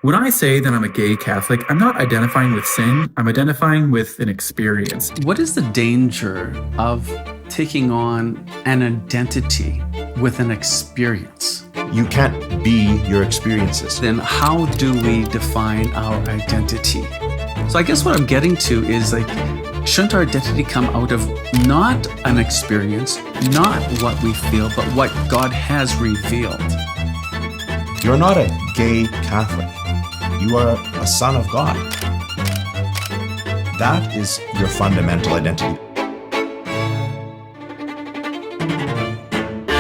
When I say that I'm a gay Catholic, I'm not identifying with sin, I'm identifying with an experience. What is the danger of taking on an identity with an experience? You can't be your experiences. Then how do we define our identity? So I guess what I'm getting to is shouldn't our identity come out of not an experience, not what we feel, but what God has revealed? You're not a gay Catholic. You are a son of God. That is your fundamental identity.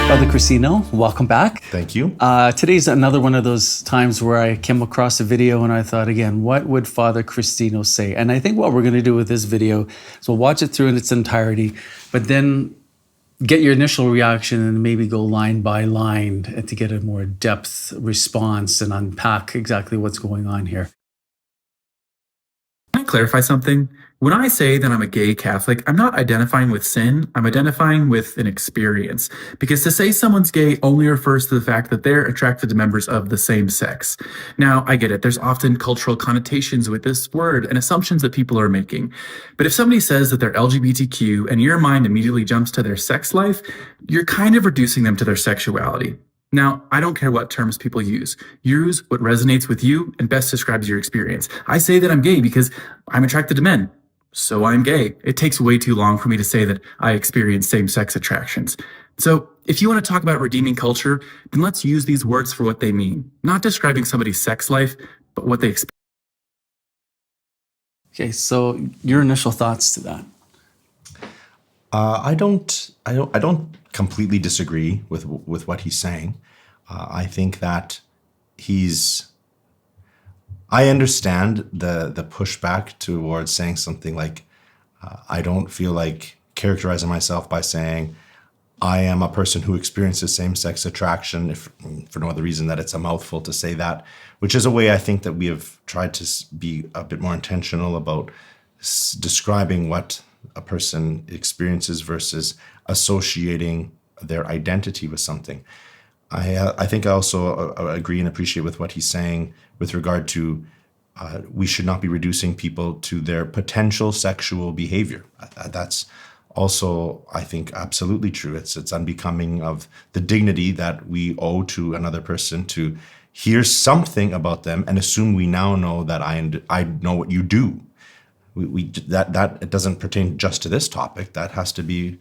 Father Cristino, welcome back. Thank you. Today's another one of those times where I came across a video and I thought, again, what would Father Cristino say? And I think what we're going to do with this video is we'll watch it through in its entirety, but then get your initial reaction and maybe go line by line to get a more depth response and unpack exactly what's going on here. Can I clarify something? When I say that I'm a gay Catholic, I'm not identifying with sin, I'm identifying with an experience. Because to say someone's gay only refers to the fact that they're attracted to members of the same sex. Now, I get it, there's often cultural connotations with this word and assumptions that people are making. But if somebody says that they're LGBTQ and your mind immediately jumps to their sex life, you're kind of reducing them to their sexuality. Now, I don't care what terms people use. Use what resonates with you and best describes your experience. I say that I'm gay because I'm attracted to men. So I'm gay. It takes way too long for me to say that I experience same-sex attractions. So if you want to talk about redeeming culture, then let's use these words for what they mean. Not describing somebody's sex life, but what they experience. Okay, so your initial thoughts to that? I don't completely disagree with what he's saying. I think that I understand the pushback towards saying something like, I don't feel like characterizing myself by saying I am a person who experiences same-sex attraction, if for no other reason that it's a mouthful to say that, which is a way I think that we have tried to be a bit more intentional about describing what a person experiences versus associating their identity with something. I think I also agree and appreciate with what he's saying with regard to we should not be reducing people to their potential sexual behavior. That's also, I think, absolutely true. It's unbecoming of the dignity that we owe to another person to hear something about them and assume we now know that I know what you do. That it doesn't pertain just to this topic. That has to be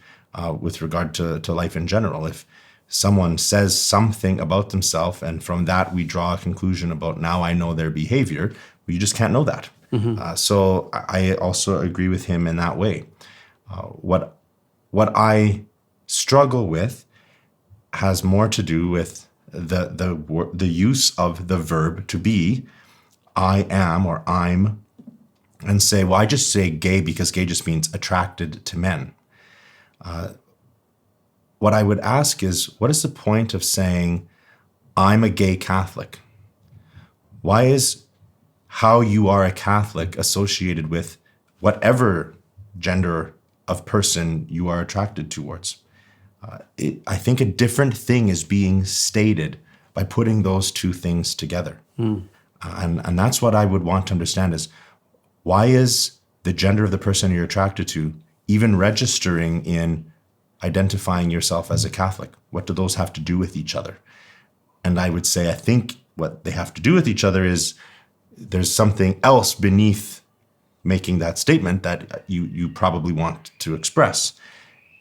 with regard to life in general. If someone says something about themselves and from that we draw a conclusion about now I know their behavior, you just can't know that. Mm-hmm. So I also agree with him in that way. What I struggle with has more to do with the use of the verb to be, I am or I'm, and say, well, I just say gay because gay just means attracted to men. What I would ask is, what is the point of saying, I'm a gay Catholic? Why is how you are a Catholic associated with whatever gender of person you are attracted towards? I think a different thing is being stated by putting those two things together. And that's what I would want to understand is, why is the gender of the person you're attracted to even registering in identifying yourself as a Catholic? What do those have to do with each other? And I would say, I think what they have to do with each other is there's something else beneath making that statement that you probably want to express.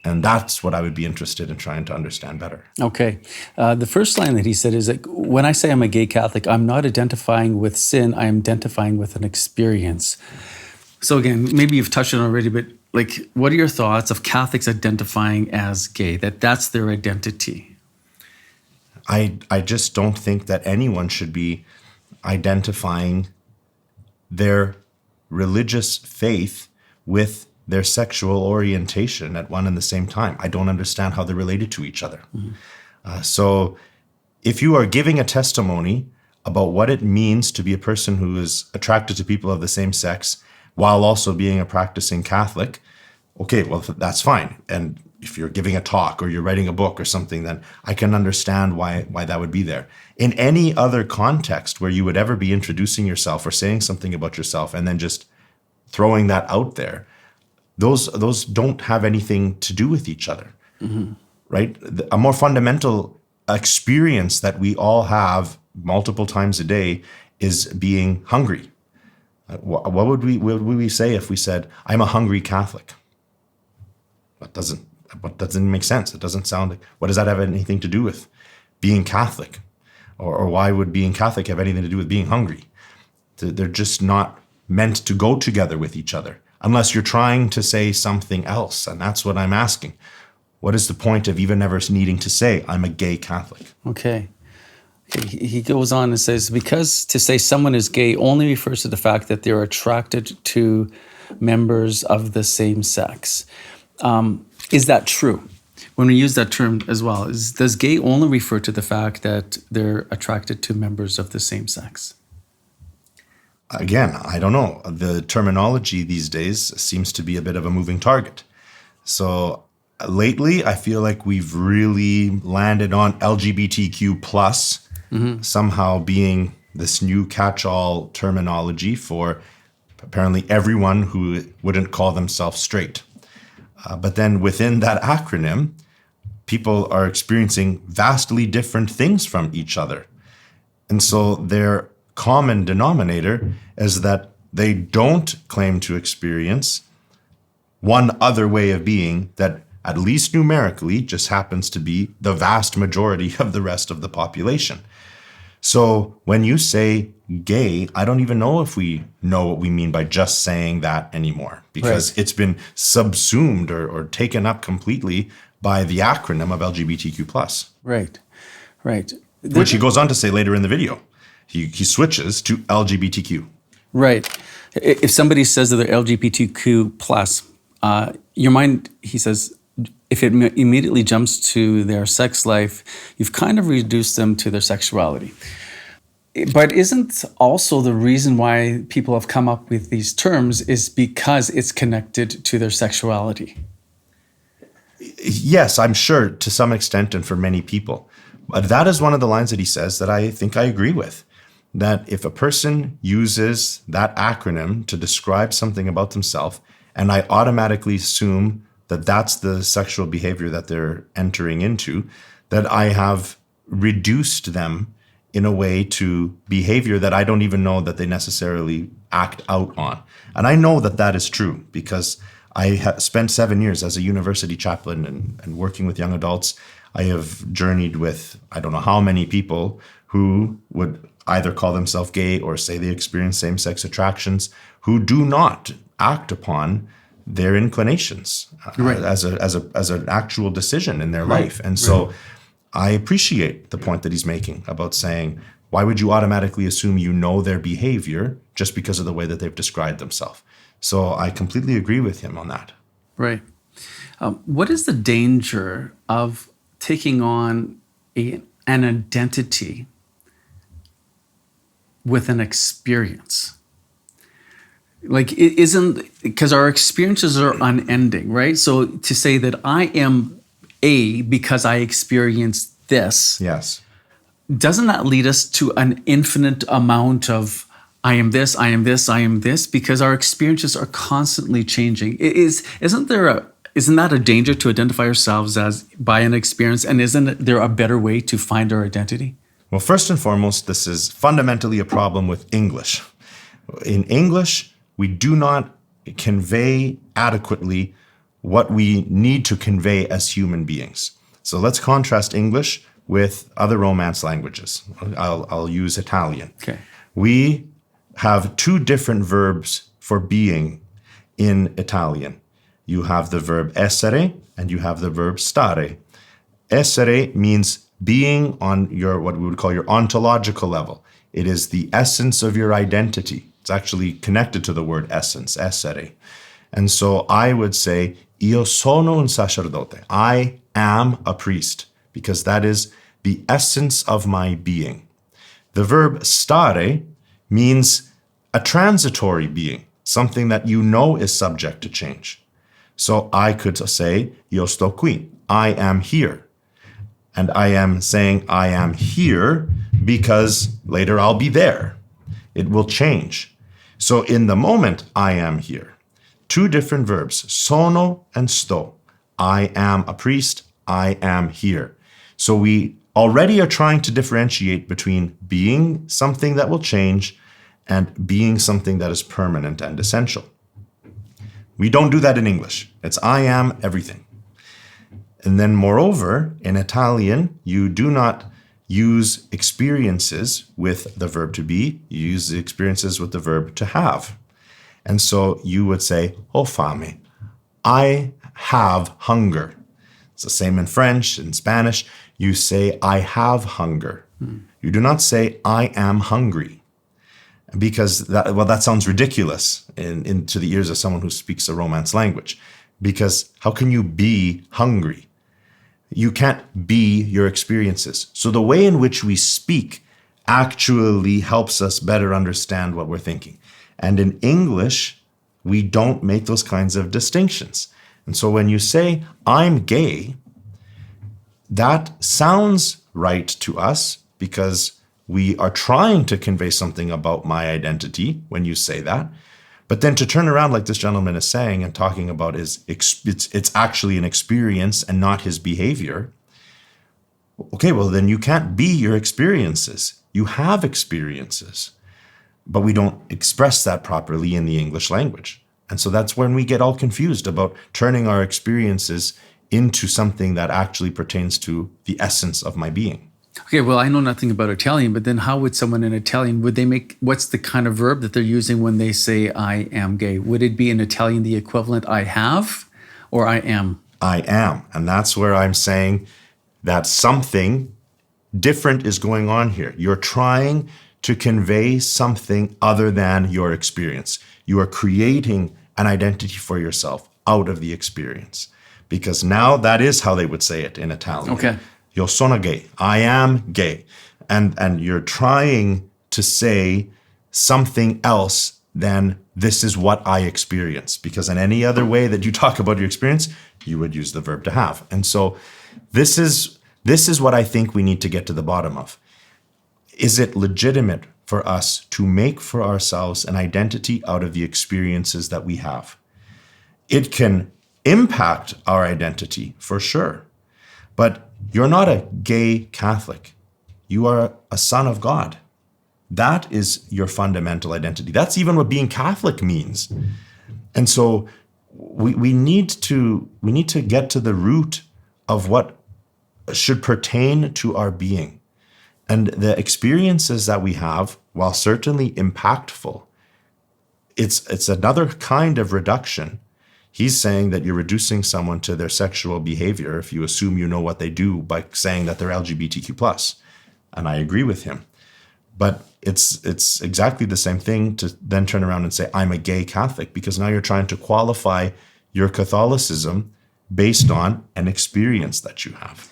And that's what I would be interested in trying to understand better. Okay. The first line that he said is that when I say I'm a gay Catholic, I'm not identifying with sin, I am identifying with an experience. So again, maybe you've touched on it already, but what are your thoughts of Catholics identifying as gay, that's their identity? I just don't think that anyone should be identifying their religious faith with their sexual orientation at one and the same time. I don't understand how they're related to each other. Mm-hmm. So if you are giving a testimony about what it means to be a person who is attracted to people of the same sex while also being a practicing Catholic, okay, well, that's fine. And if you're giving a talk or you're writing a book or something, then I can understand why that would be there. In any other context where you would ever be introducing yourself or saying something about yourself and then just throwing that out there, those don't have anything to do with each other, right? A more fundamental experience that we all have multiple times a day is being hungry. What would we say if we said, I'm a hungry Catholic? That doesn't make sense. It doesn't sound like, what does that have anything to do with being Catholic? Or why would being Catholic have anything to do with being hungry? They're just not meant to go together with each other, unless you're trying to say something else. And that's what I'm asking. What is the point of even ever needing to say, I'm a gay Catholic? Okay. He goes on and says, because to say someone is gay only refers to the fact that they're attracted to members of the same sex. Is that true? When we use that term as well, does gay only refer to the fact that they're attracted to members of the same sex? Again, I don't know. The terminology these days seems to be a bit of a moving target. So lately, I feel like we've really landed on LGBTQ plus somehow being this new catch-all terminology for apparently everyone who wouldn't call themselves straight. But then within that acronym, people are experiencing vastly different things from each other. And so their common denominator is that they don't claim to experience one other way of being that, at least numerically, just happens to be the vast majority of the rest of the population. So when you say gay, I don't even know if we know what we mean by just saying that anymore, because it's been subsumed or taken up completely by the acronym of LGBTQ+. Right. Which he goes on to say later in the video. He switches to LGBTQ. Right. If somebody says that they're LGBTQ plus, your mind, he says, if it immediately jumps to their sex life, you've kind of reduced them to their sexuality. But isn't also the reason why people have come up with these terms is because it's connected to their sexuality? Yes, I'm sure to some extent and for many people. But that is one of the lines that he says that I think I agree with. That if a person uses that acronym to describe something about themselves, and I automatically assume that that's the sexual behavior that they're entering into, that I have reduced them in a way to behavior that I don't even know that they necessarily act out on. And I know that that is true because I spent 7 years as a university chaplain and working with young adults. I have journeyed with I don't know how many people who would either call themselves gay or say they experience same-sex attractions, who do not act upon their inclinations as an actual decision in their life. And so I appreciate the point that he's making about saying, why would you automatically assume you know their behavior just because of the way that they've described themselves? So I completely agree with him on that. Right. What is the danger of taking on an identity with an experience? Like, it isn't, because our experiences are unending, right? So to say that I am A because I experienced this, Yes. doesn't that lead us to an infinite amount of I am this, I am this, I am this, because our experiences are constantly changing? Isn't that a danger to identify ourselves as by an experience? And isn't there a better way to find our identity? Well, first and foremost, this is fundamentally a problem with English. In English, we do not convey adequately what we need to convey as human beings. So let's contrast English with other Romance languages. I'll use Italian. Okay. We have two different verbs for being in Italian. You have the verb essere and you have the verb stare. Essere means being on your, what we would call your ontological level. It is the essence of your identity. It's actually connected to the word essence, essere. And so I would say, io sono un sacerdote. I am a priest, because that is the essence of my being. The verb stare means a transitory being, something that you know is subject to change. So I could say, io sto qui, I am here. And I am saying I am here because later I'll be there. It will change. So in the moment, I am here. Two different verbs, sono and sto. I am a priest, I am here. So we already are trying to differentiate between being something that will change and being something that is permanent and essential. We don't do that in English. It's I am everything. And then moreover, in Italian, you do not use experiences with the verb to be, you use the experiences with the verb to have. And so you would say, ho fame, I have hunger. It's the same in French, in Spanish. You say, I have hunger. You do not say, I am hungry. Because that sounds ridiculous to the ears of someone who speaks a Romance language. Because how can you be hungry? You can't be your experiences. So the way in which we speak actually helps us better understand what we're thinking. And in English, we don't make those kinds of distinctions. And so when you say, I'm gay, that sounds right to us because we are trying to convey something about my identity when you say that. But then to turn around like this gentleman is saying and talking about it's actually an experience and not his behavior. Okay, well then you can't be your experiences. You have experiences, but we don't express that properly in the English language. And so that's when we get all confused about turning our experiences into something that actually pertains to the essence of my being. Okay, well, I know nothing about Italian, but then how would someone in Italian, what's the kind of verb that they're using when they say I am gay? Would it be in Italian the equivalent I have or I am? I am. And that's where I'm saying that something different is going on here. You're trying to convey something other than your experience. You are creating an identity for yourself out of the experience. Because now that is how they would say it in Italian. Okay. Io sono gay. I am gay. And you're trying to say something else than this is what I experience. Because in any other way that you talk about your experience, you would use the verb to have. And so this is what I think we need to get to the bottom of. Is it legitimate for us to make for ourselves an identity out of the experiences that we have? It can impact our identity for sure. But you're not a gay Catholic. You are a son of God. That is your fundamental identity. That's even what being Catholic means. And so we need to get to the root of what should pertain to our being. And the experiences that we have, while certainly impactful, it's another kind of reduction. He's saying that you're reducing someone to their sexual behavior if you assume you know what they do by saying that they're LGBTQ+. And I agree with him. But it's exactly the same thing to then turn around and say, I'm a gay Catholic, because now you're trying to qualify your Catholicism based on an experience that you have.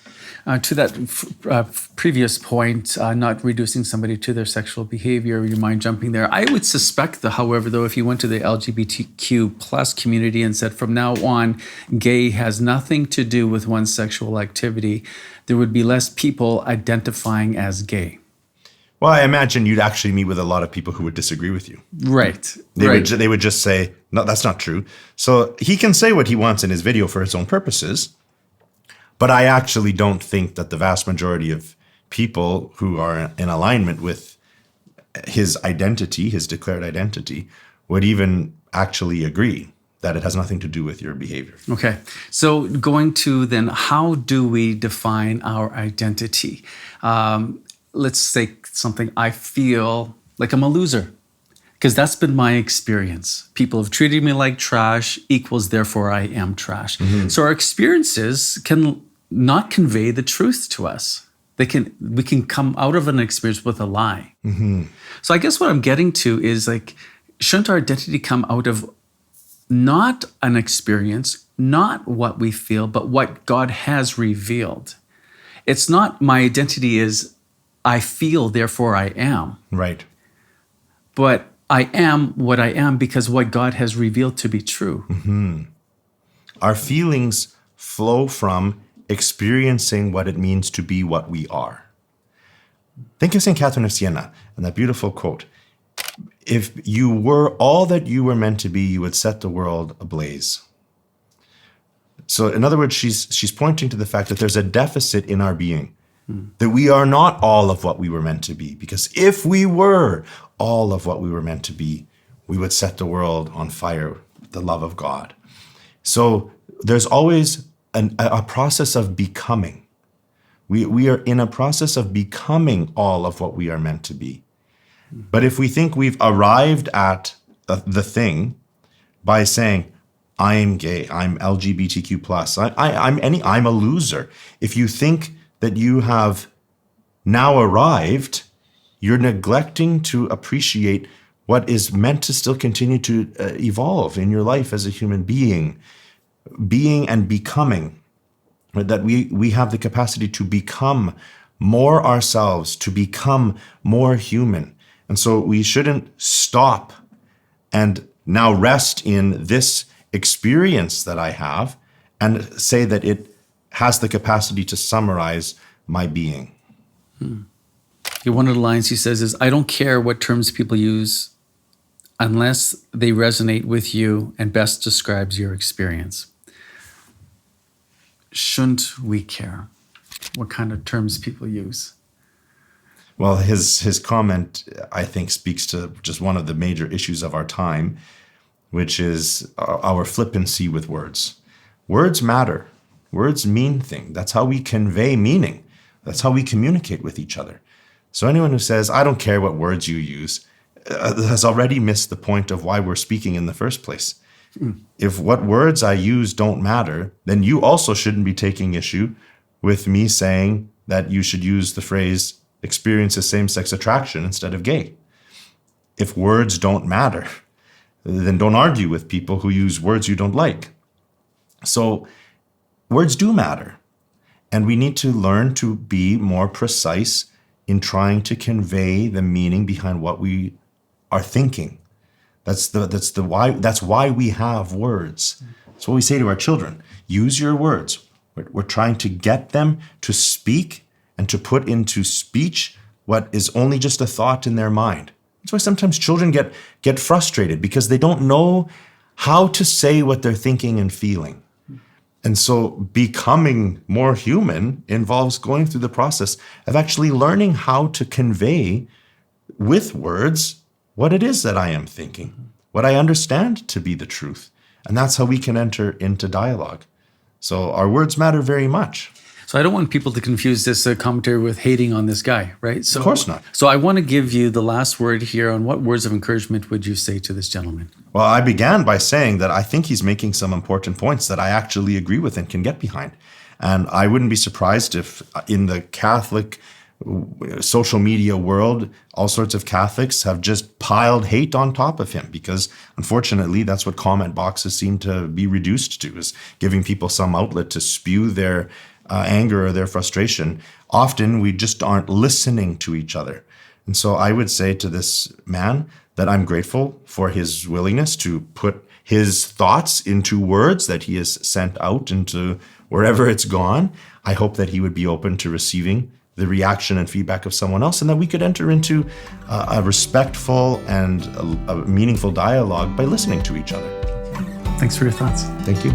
To that previous point, not reducing somebody to their sexual behavior, you mind jumping there? I would suspect, however, though, if you went to the LGBTQ plus community and said from now on, gay has nothing to do with one's sexual activity, there would be less people identifying as gay. Well, I imagine you'd actually meet with a lot of people who would disagree with you. Right. They would just say, no, that's not true. So he can say what he wants in his video for his own purposes. But I actually don't think that the vast majority of people who are in alignment with his identity, his declared identity, would even actually agree that it has nothing to do with your behavior. Okay. So going to then, how do we define our identity? Let's say something, I feel like I'm a loser, because that's been my experience. People have treated me like trash equals therefore I am trash. Mm-hmm. So our experiences can not convey the truth to us. We can come out of an experience with a lie. Mm-hmm. So I guess what I'm getting to is, like, shouldn't our identity come out of not an experience, not what we feel, but what God has revealed? It's not my identity is I feel, therefore I am. Right. But I am what I am because what God has revealed to be true. Mm-hmm. Our feelings flow from experiencing what it means to be what we are. Think of St. Catherine of Siena and that beautiful quote. If you were all that you were meant to be, you would set the world ablaze. So in other words, she's pointing to the fact that there's a deficit in our being, that we are not all of what we were meant to be. Because if we were all of what we were meant to be, we would set the world on fire, the love of God. So there's always a process of becoming. We are in a process of becoming all of what we are meant to be. But if we think we've arrived at the thing by saying, I'm gay, I'm LGBTQ+, I'm a loser. If you think that you have now arrived, you're neglecting to appreciate what is meant to still continue to evolve in your life as a human being and becoming. That we have the capacity to become more ourselves, to become more human. And so we shouldn't stop and now rest in this experience that I have and say that it has the capacity to summarize my being. One of the lines he says is, I don't care what terms people use unless they resonate with you and best describes your experience. Shouldn't we care what kind of terms people use? Well, his comment, I think, speaks to just one of the major issues of our time, which is our flippancy with words. Words matter. Words mean things. That's how we convey meaning. That's how we communicate with each other. So anyone who says, I don't care what words you use, has already missed the point of why we're speaking in the first place. If what words I use don't matter, then you also shouldn't be taking issue with me saying that you should use the phrase experience a same-sex attraction instead of gay. If words don't matter, then don't argue with people who use words you don't like. So words do matter. And we need to learn to be more precise in trying to convey the meaning behind what we are thinking. That's why we have words. That's what we say to our children. Use your words. We're trying to get them to speak and to put into speech what is only just a thought in their mind. That's why sometimes children get frustrated because they don't know how to say what they're thinking and feeling. And so becoming more human involves going through the process of actually learning how to convey with words what it is that I am thinking, what I understand to be the truth. And that's how we can enter into dialogue. So our words matter very much. So I don't want people to confuse this commentary with hating on this guy, right? So, of course not. So I want to give you the last word here on what words of encouragement would you say to this gentleman? Well, I began by saying that I think he's making some important points that I actually agree with and can get behind. And I wouldn't be surprised if in the Catholic social media world, all sorts of Catholics have just piled hate on top of him because, unfortunately, that's what comment boxes seem to be reduced to, is giving people some outlet to spew their anger or their frustration. Often we just aren't listening to each other. And so I would say to this man that I'm grateful for his willingness to put his thoughts into words that he has sent out into wherever it's gone. I hope that he would be open to receiving the reaction and feedback of someone else, and that we could enter into a respectful and a meaningful dialogue by listening to each other. Thanks for your thoughts. Thank you.